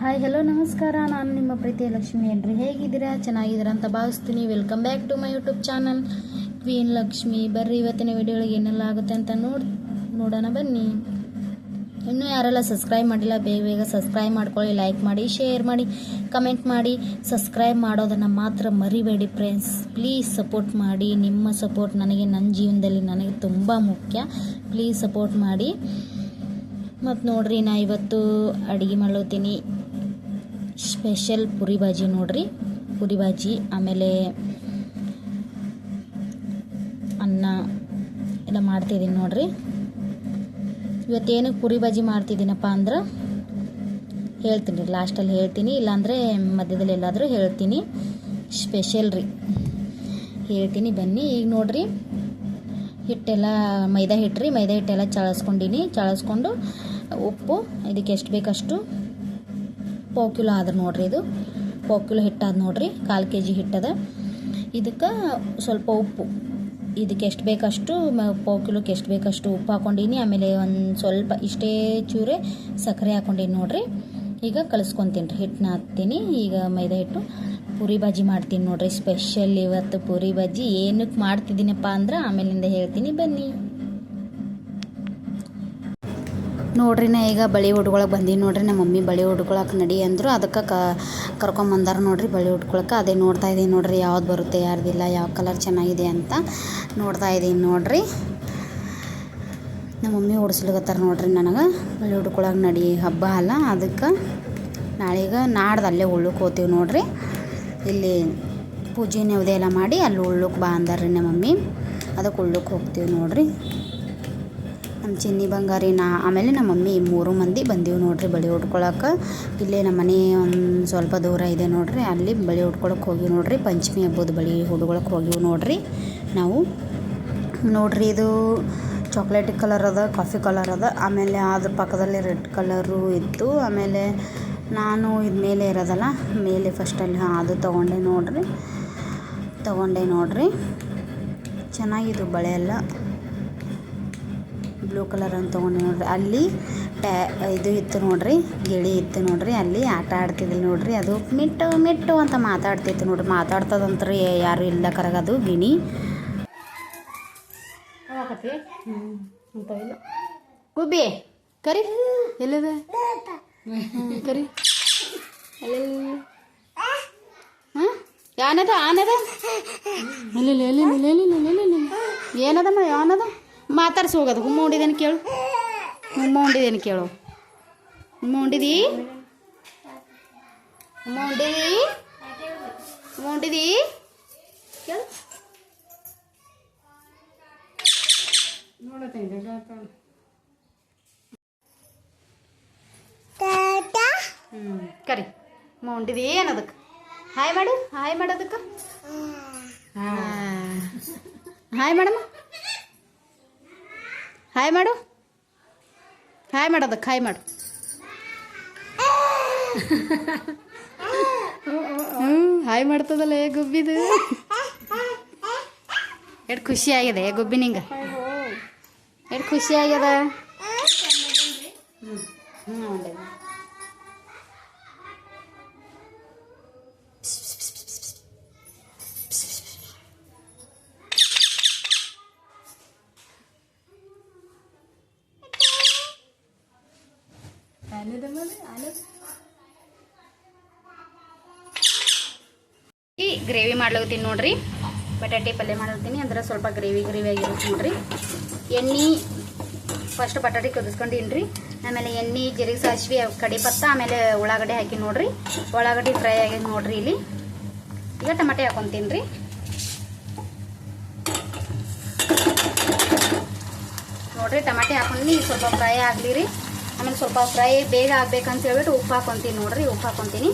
Hi hello ನಮಸ್ಕಾರ. ನಾನು ನಿಮ್ಮ ಪ್ರೀತಿಯ ಲಕ್ಷ್ಮಿ. ಏನ್ರಿ ಹೇಗಿದ್ದೀರಾ? ಚೆನ್ನಾಗಿದ್ದೀರಾ ಅಂತ ಭಾವಿಸ್ತೀನಿ. Welcome back to my YouTube channel queen Lakshmi. ಬರ್ರಿ ಇವತ್ತಿನ ವಿಡಿಯೋಗಳಿಗೆ ಏನೆಲ್ಲ ಆಗುತ್ತೆ ಅಂತ ನೋಡೋಣ ಬನ್ನಿ. ಇನ್ನೂ ಯಾರೆಲ್ಲ ಸಬ್ಸ್ಕ್ರೈಬ್ ಮಾಡಿಲ್ಲ ಬೇಗ ಬೇಗ ಸಬ್ಸ್ಕ್ರೈಬ್ ಮಾಡ್ಕೊಳ್ಳಿ, ಲೈಕ್ ಮಾಡಿ, ಶೇರ್ ಮಾಡಿ, ಕಮೆಂಟ್ ಮಾಡಿ. ಸಬ್ಸ್ಕ್ರೈಬ್ ಮಾಡೋದನ್ನು ಮಾತ್ರ ಮರಿಬೇಡಿ ಫ್ರೆಂಡ್ಸ್. ಪ್ಲೀಸ್ ಸಪೋರ್ಟ್ ಮಾಡಿ. ನಿಮ್ಮ ಸಪೋರ್ಟ್ ನನಗೆ ನನ್ನ ಜೀವನದಲ್ಲಿ ನನಗೆ ತುಂಬ ಮುಖ್ಯ. ಪ್ಲೀಸ್ ಸಪೋರ್ಟ್ ಮಾಡಿ. ಮತ್ತು ನೋಡ್ರಿ, ನಾ ಇವತ್ತು ಅಡುಗೆ ಮಾಡ್ಲತ್ತೀನಿ. ಸ್ಪೆಷಲ್ ಪುರಿ ಭಾಜಿ ನೋಡ್ರಿ, ಪುರಿ ಭಾಜಿ, ಆಮೇಲೆ ಅನ್ನ ಎಲ್ಲ ಮಾಡ್ತಿದ್ದೀನಿ ನೋಡ್ರಿ. ಇವತ್ತೇನಕ್ಕೆ ಪುರಿ ಭಾಜಿ ಮಾಡ್ತಿದ್ದೀನಪ್ಪ ಅಂದ್ರೆ ಹೇಳ್ತೀನಿ ರೀ, ಲಾಸ್ಟಲ್ಲಿ ಹೇಳ್ತೀನಿ, ಇಲ್ಲಾಂದರೆ ಮಧ್ಯದಲ್ಲಿ ಎಲ್ಲಾದರೂ ಹೇಳ್ತೀನಿ. ಸ್ಪೆಷಲ್ ರೀ, ಹೇಳ್ತೀನಿ ಬನ್ನಿ. ಈಗ ನೋಡ್ರಿ, ಹಿಟ್ಟೆಲ್ಲ ಮೈದಾ ಹಿಟ್ಟೆಲ್ಲ ಚಳಿಸ್ಕೊಂಡು ಉಪ್ಪು ಇದಕ್ಕೆ ಎಷ್ಟು ಬೇಕಷ್ಟು, ಪಾವು ಕಿಲೋ ಆದ್ರೆ ನೋಡ್ರಿ, ಇದು ಪಾವು ಕಿಲೋ ಹಿಟ್ಟಾದ ನೋಡ್ರಿ, 1/4 kg ಹಿಟ್ಟದ. ಇದಕ್ಕೆ ಸ್ವಲ್ಪ ಉಪ್ಪು, ಇದಕ್ಕೆ ಎಷ್ಟು ಬೇಕಷ್ಟು, ಪಾವು ಕಿಲೋಕ್ಕೆ ಎಷ್ಟು ಬೇಕಷ್ಟು ಉಪ್ಪು ಹಾಕ್ಕೊಂಡೀನಿ. ಆಮೇಲೆ ಒಂದು ಸ್ವಲ್ಪ ಇಷ್ಟೇ ಚೂರೆ ಸಕ್ಕರೆ ಹಾಕ್ಕೊಂಡೀನಿ ನೋಡ್ರಿ. ಈಗ ಕಲಿಸ್ಕೊತೀನಿ ರೀ, ಹಿಟ್ಟನ್ನ ಹಾಕ್ತೀನಿ. ಈಗ ಮೈದಾ ಹಿಟ್ಟು ಪುರಿ ಭಾಜಿ ಮಾಡ್ತೀನಿ ನೋಡ್ರಿ. ಸ್ಪೆಷಲ್ ಇವತ್ತು ಪುರಿ ಭಾಜಿ. ಏನಕ್ಕೆ ಮಾಡ್ತಿದ್ದೀನಪ್ಪ ಅಂದ್ರೆ ಆಮೇಲಿಂದ ಹೇಳ್ತೀನಿ ಬನ್ನಿ. ನೋಡ್ರಿ, ನಾ ಈಗ ಬಳೆ ಉಟ್ಕೊಳಕ್ಕೆ ಬಂದೀನಿ ನೋಡ್ರಿ. ನಮ್ಮ ಮಮ್ಮಿ ಬಳೆ ಉಟ್ಕೊಳಕ್ಕೆ ನಡಿ ಅಂದರು, ಅದಕ್ಕೆ ಕರ್ಕೊಂಬಂದಾರ ನೋಡ್ರಿ ಬಳೆ ಉಟ್ಕೊಳಕ್ಕೆ. ಅದೇ ನೋಡ್ತಾ ಇದ್ದೀನಿ ನೋಡ್ರಿ, ಯಾವ್ದು ಬರುತ್ತೆ ಯಾರ್ದಿಲ್ಲ, ಯಾವ ಕಲರ್ ಚೆನ್ನಾಗಿದೆ ಅಂತ ನೋಡ್ತಾ ಇದ್ದೀನಿ ನೋಡ್ರಿ. ನಮ್ಮ ಮಮ್ಮಿ ಓಡಿಸ್ಲಿಕತ್ತಾರ ನೋಡ್ರಿ ನನಗೆ. ಬಳೆ ಉಟ್ಕೊಳಕ್ಕೆ ನಡಿ, ಹಬ್ಬ ಅಲ್ಲ, ಅದಕ್ಕೆ ನಾಡ್ದು ಅಲ್ಲೇ ಉಳ್ಳಕ್ಕೆ ಹೋಗ್ತೀವಿ ನೋಡ್ರಿ. ಇಲ್ಲಿ ಪೂಜೆ ನವದೆ ಎಲ್ಲ ಮಾಡಿ ಅಲ್ಲಿ ಉಳ್ಳಕ್ಕೆ ಬಾ ಅಂದಾರ್ರಿ ನಮ್ಮ ಮಮ್ಮಿ, ಅದಕ್ಕೆ ಉಳ್ಳಕ್ಕೆ ಹೋಗ್ತೀವಿ ನೋಡ್ರಿ. ನಮ್ಮ ಚಿನ್ನಿ ಬಂಗಾರಿ ಆಮೇಲೆ ನಮ್ಮ ಮಮ್ಮಿ 3 ಮಂದಿ ಬಂದೀವಿ ನೋಡ್ರಿ ಬಳೆ ಉಟ್ಕೊಳಕ್ಕೆ. ಇಲ್ಲೇ ನಮ್ಮ ಮನೆ ಒಂದು ಸ್ವಲ್ಪ ದೂರ ಇದೆ ನೋಡ್ರಿ, ಅಲ್ಲಿ ಬಳೆ ಉಟ್ಕೊಳಕ್ಕೆ ಹೋಗಿವಿ ನೋಡ್ರಿ. ಪಂಚಮಿ ಹಬ್ಬದ ಬಳೆ ಉಟ್ಕೊಳಕ್ಕೆ ಹೋಗಿವಿ ನೋಡ್ರಿ ನಾವು. ನೋಡ್ರಿ, ಇದು ಚಾಕ್ಲೇಟ್ ಕಲರ್ ಅದ, ಕಾಫಿ ಕಲರ್ ಅದ, ಆಮೇಲೆ ಅದ್ರ ಪಕ್ಕದಲ್ಲಿ ರೆಡ್ ಕಲರು ಇತ್ತು. ಆಮೇಲೆ ನಾನು ಇದು ಮೇಲೆ ಇರೋದಲ್ಲ, ಮೇಲೆ ಫಸ್ಟಲ್ಲಿ ಅದು ತೊಗೊಂಡೆ ನೋಡ್ರಿ. ಚೆನ್ನಾಗಿದ್ದು ಬಳೆ ಎಲ್ಲ, ಬ್ಲೂ ಕಲರ್ ಅಂತ ತೊಗೊಂಡೆ ನೋಡ್ರಿ. ಅಲ್ಲಿ ಇದು ಇತ್ತು ನೋಡ್ರಿ, ಗಿಳಿ ಇತ್ತು ನೋಡ್ರಿ, ಅಲ್ಲಿ ಆಟ ಆಡ್ತಿದ್ದಿಲ್ಲ ನೋಡ್ರಿ. ಅದು ಮಿಟ್ಟು ಅಂತ ಮಾತಾಡ್ತಿತ್ತು ನೋಡ್ರಿ. ಮಾತಾಡ್ತದಂತ್ರಿ, ಯಾರು ಇಲ್ಲ ಕರಗದು ಗಿಣಿ ಗುಬ್ಬಿ ಕರಿ ಎಲ್ಲದ ಕರಿ ಯಾನದ ಏನದಮ್ಮ ಯಾನದ ಮಾತಾಡ್ಸಿ ಹೋಗೋದು. ಹುಮ್ಮ ಉಂಡಿದ್ದೇನೆ ಕೇಳು, ಹುಮ್ಮ ಉಂಡಿದಿ ಕೇಳು. ಕರಿ ಹುಮ್ಮ ಉಂಡಿದಿ ಏನದಕ್ಕೆ? ಹಾಯ್ ಮಾಡೋದಕ್ಕೆ ಹಾಯ್ ಮಾಡಮ್ಮ, ಹಾಯ್ ಮಾಡೋದಕ್ಕೆ ಹಾಯ್ ಮಾಡು. ಹಾಯ್ ಮಾಡ್ತದಲ್ಲ ಗುಬ್ಬಿದು. ಎಷ್ಟು ಖುಷಿ ಆಗಿದೆ ಗುಬ್ಬಿ ನಿಂಗೆ, ಎಷ್ಟು ಖುಷಿ ಆಗ್ಯದ. ಈ ಗ್ರೇವಿ ಮಾಡ್ಲತ್ತೀನಿ ನೋಡ್ರಿ, ಬಟಾಟೆ ಪಲ್ಯ ಮಾಡ್ಲತ್ತೀನಿ. ಅಂದ್ರೆ ಸ್ವಲ್ಪ ಗ್ರೇವಿ ಆಗಿರುತ್ತೆ ನೋಡ್ರಿ. ಎಣ್ಣೆ ಫಸ್ಟ್ ಬಟಾಟೆ ಕುದಿಸ್ಕೊಂಡೀನಿ ರೀ. ಆಮೇಲೆ ಎಣ್ಣೆ, ಜೀರಿಗೆ, ಸಾಸಿವೆ, ಕಡಿಪತ್ತ, ಆಮೇಲೆ ಉಳ್ಳಾಗಡ್ಡೆ ಹಾಕಿ ನೋಡ್ರಿ. ಉಳ್ಳಾಗಡ್ಡೆ ಫ್ರೈ ಆಗಿ ನೋಡ್ರಿ. ಇಲ್ಲಿ ಈಗ ಟಮಾಟೆ ಹಾಕೊತೀನಿ ರೀ. ನೋಡ್ರಿ, ಟಮಾಟೆ ಹಾಕೊಂಡು ಸ್ವಲ್ಪ ಫ್ರೈ ಆಗಲಿ ರೀ. ಆಮೇಲೆ ಸ್ವಲ್ಪ ಫ್ರೈ ಬೇಗ ಆಗ್ಬೇಕಂತ ಹೇಳ್ಬಿಟ್ಟು ಉಪ್ಪು ಹಾಕೊತೀನಿ ನೋಡ್ರಿ. ಉಪ್ಪು ಹಾಕೊತೀನಿ.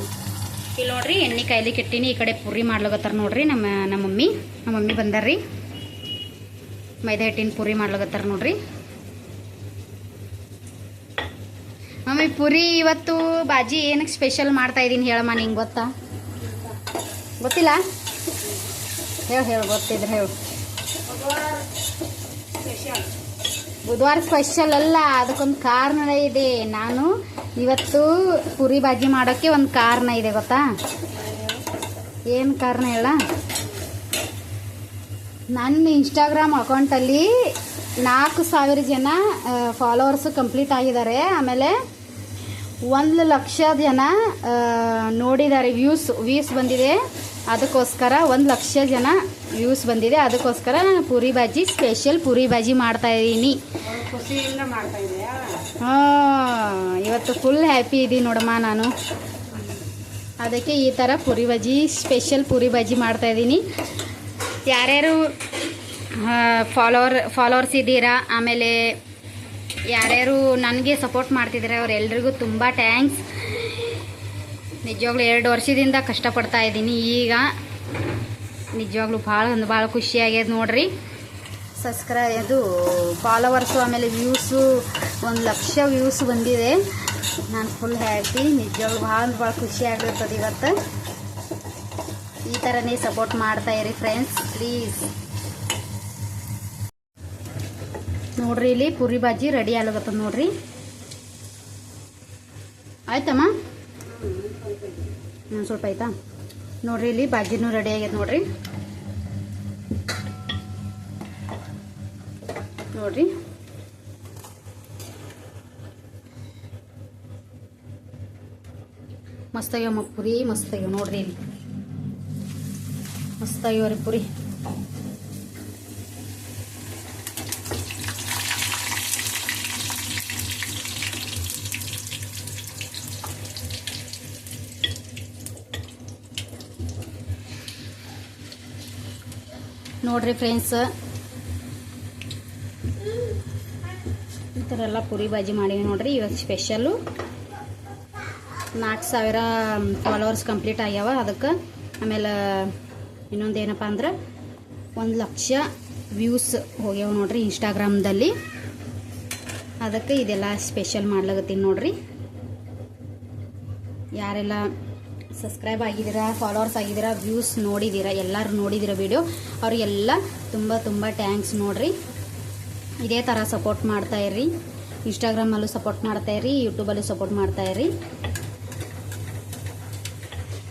ಇಲ್ಲಿ ನೋಡ್ರಿ, ಎಣ್ಣೆ ಕಾಯ್ಲಿಕ್ಕೆ ಇಟ್ಟಿನಿ. ಈ ಕಡೆ ಪುರಿ ಮಾಡ್ಲಾಗತ್ತಾರ ನೋಡ್ರಿ ನಮ್ಮ ಮಮ್ಮಿ ಬಂದಾರ್ರಿ. ಮೈದಾ ಹಿಟ್ಟಿನ ಪುರಿ ಮಾಡ್ಲಾಗತ್ತಾರ ನೋಡ್ರಿ. ಮಮ್ಮಿ ಪುರಿ ಇವತ್ತು ಬಾಜಿ ಏನಕ್ಕೆ ಸ್ಪೆಷಲ್ ಮಾಡ್ತಾ ಇದ್ದೀನಿ ಹೇಳಮ್ಮ, ನಿಂಗೆ ಗೊತ್ತಿಲ್ಲ? ಹೇಳು ಗೊತ್ತಿದ್ರೆ ಹೇಳು. ಬುಧವಾರ ಸ್ಪೆಷಲ್ ಅಲ್ಲ, ಅದಕ್ಕೊಂದು ಕಾರಣ ಇದೆ. ನಾನು ಇವತ್ತು ಪೂರಿ ಭಾಜಿ ಮಾಡೋಕ್ಕೆ ಒಂದು ಕಾರಣ ಇದೆ ಗೊತ್ತಾ? ಏನು ಕಾರಣ ಹೇಳ? ನನ್ನ ಇನ್ಸ್ಟಾಗ್ರಾಮ್ ಅಕೌಂಟಲ್ಲಿ 4,000 ಜನ ಫಾಲೋವರ್ಸು ಕಂಪ್ಲೀಟ್ ಆಗಿದ್ದಾರೆ. ಆಮೇಲೆ 1,00,000 ಜನ ನೋಡಿದ್ದಾರೆ, ವ್ಯೂಸ್ ಬಂದಿದೆ. ಅದಕ್ಕೋಸ್ಕರ 1,00,000 ಜನ ವ್ಯೂಸ್ ಬಂದಿದೆ. ಅದಕ್ಕೋಸ್ಕರ ನಾನು ಪೂರಿ ಭಾಜಿ ಸ್ಪೆಷಲ್ ಪೂರಿ ಭಾಜಿ ಮಾಡ್ತಾಯಿದ್ದೀನಿ. ಖುಷಿಯಿಂದ ಮಾಡ್ತಾ ಇದೆಯಾ? ಇವತ್ತು ಫುಲ್ ಹ್ಯಾಪಿ ಇದ್ದೀನಿ ನೋಡಮ್ಮ ನಾನು. ಅದಕ್ಕೆ ಈ ಥರ ಪೂರಿ ಭಾಜಿ ಸ್ಪೆಷಲ್ ಪೂರಿ ಭಾಜಿ ಮಾಡ್ತಾಯಿದ್ದೀನಿ. ಯಾರ್ಯಾರು ಫಾಲೋವರ್ಸ್ ಇದ್ದೀರಾ, ಆಮೇಲೆ ಯಾರ್ಯಾರು ನನಗೆ ಸಪೋರ್ಟ್ ಮಾಡ್ತಿದ್ದಾರೆ ಅವರೆಲ್ಲರಿಗೂ ತುಂಬ ಥ್ಯಾಂಕ್ಸ್. ನಿಜವಾಗ್ಲೂ 2 ವರ್ಷದಿಂದ ಕಷ್ಟಪಡ್ತಾ ಇದ್ದೀನಿ. ಈಗ ನಿಜವಾಗ್ಲೂ ಭಾಳ ಖುಷಿಯಾಗ್ಯದ ನೋಡ್ರಿ. ಅದು ಫಾಲೋವರ್ಸು ಆಮೇಲೆ ವ್ಯೂಸು 1,00,000 ವ್ಯೂಸ್ ಬಂದಿದೆ. ನಾನು ಫುಲ್ ಹ್ಯಾಪಿ. ನಿಜವಾಗ್ಲೂ ಭಾಳ ಖುಷಿ ಆಗಿರ್ತದೆ. ಇವತ್ತು ಈ ಥರನೇ ಸಪೋರ್ಟ್ ಮಾಡ್ತಾ ಇರಿ ಫ್ರೆಂಡ್ಸ್, ಪ್ಲೀಸ್. ನೋಡ್ರಿ, ಇಲ್ಲಿ ಪೂರಿ ಭಾಜಿ ರೆಡಿ ಆಗತ್ತದ ನೋಡ್ರಿ. ಆಯ್ತಮ್ಮ? ಸ್ವಲ್ಪ ಆಯ್ತಾ? ನೋಡ್ರಿ, ಇಲ್ಲಿ ಭಾಜಿನೂ ರೆಡಿ ಆಗೈತೆ ನೋಡ್ರಿ. ನೋಡ್ರಿ, ಮಸ್ತಾಗ್ಯವ ಪುರಿ, ಮಸ್ತಾಗ್ಯವ ನೋಡ್ರಿ. ಇಲ್ಲಿ ಮಸ್ತಾಗ್ಯವ್ರಿ ಪುರಿ. ನೋಡ್ರಿ ಫ್ರೆಂಡ್ಸ್, ಈ ಥರ ಎಲ್ಲ ಪೂರಿ ಭಾಜಿ ಮಾಡೀವಿ ನೋಡ್ರಿ. ಇವತ್ತು ಸ್ಪೆಷಲ್ಲು 4,000 ಫಾಲೋವರ್ಸ್ ಕಂಪ್ಲೀಟ್ ಆಗ್ಯಾವ. ಅದಕ್ಕೆ ಆಮೇಲೆ ಇನ್ನೊಂದು ಏನಪ್ಪ ಅಂದ್ರೆ 1,00,000 ವ್ಯೂಸ್ ಹೋಗ್ಯಾವ ನೋಡ್ರಿ ಇನ್ಸ್ಟಾಗ್ರಾಮ್ದಲ್ಲಿ. ಅದಕ್ಕೆ ಇದೆಲ್ಲ ಸ್ಪೆಷಲ್ ಮಾಡ್ಲಾಗತ್ತೀನಿ ನೋಡ್ರಿ. ಯಾರೆಲ್ಲ ಸಬ್ಸ್ಕ್ರೈಬ್ ಆಗಿದ್ದೀರಾ, ಫಾಲೋವರ್ಸ್ ಆಗಿದ್ದೀರಾ, ವ್ಯೂಸ್ ನೋಡಿದ್ದೀರಾ, ಎಲ್ಲರೂ ನೋಡಿದ್ದೀರಾ ವಿಡಿಯೋ, ಅವರಿಗೆಲ್ಲ ತುಂಬ ಥ್ಯಾಂಕ್ಸ್ ನೋಡ್ರಿ. ಇದೇ ಥರ ಸಪೋರ್ಟ್ ಮಾಡ್ತಾಯಿರ್ರಿ. ಇನ್ಸ್ಟಾಗ್ರಾಮಲ್ಲೂ ಸಪೋರ್ಟ್ ಮಾಡ್ತಾಯಿರ್ರಿ, ಯೂಟ್ಯೂಬಲ್ಲೂ ಸಪೋರ್ಟ್ ಮಾಡ್ತಾಯಿರ್ರಿ.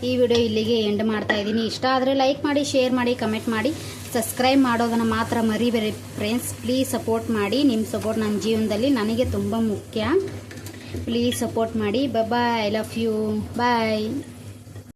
ಈ ವಿಡಿಯೋ ಇಲ್ಲಿಗೆ ಎಂಡ್ ಮಾಡ್ತಾಯಿದ್ದೀನಿ. ಇಷ್ಟ ಆದರೆ ಲೈಕ್ ಮಾಡಿ, ಶೇರ್ ಮಾಡಿ, ಕಮೆಂಟ್ ಮಾಡಿ, ಸಬ್ಸ್ಕ್ರೈಬ್ ಮಾಡೋದನ್ನು ಮಾತ್ರ ಮರಿಬೇಡಿ ಫ್ರೆಂಡ್ಸ್. ಪ್ಲೀಸ್ ಸಪೋರ್ಟ್ ಮಾಡಿ. ನಿಮ್ಮ ಸಪೋರ್ಟ್ ನನ್ನ ಜೀವನದಲ್ಲಿ ನನಗೆ ತುಂಬ ಮುಖ್ಯ. ಪ್ಲೀಸ್ ಸಪೋರ್ಟ್ ಮಾಡಿ. ಬಾಯ್, ಐ ಲವ್ ಯು. ಬಾಯ್.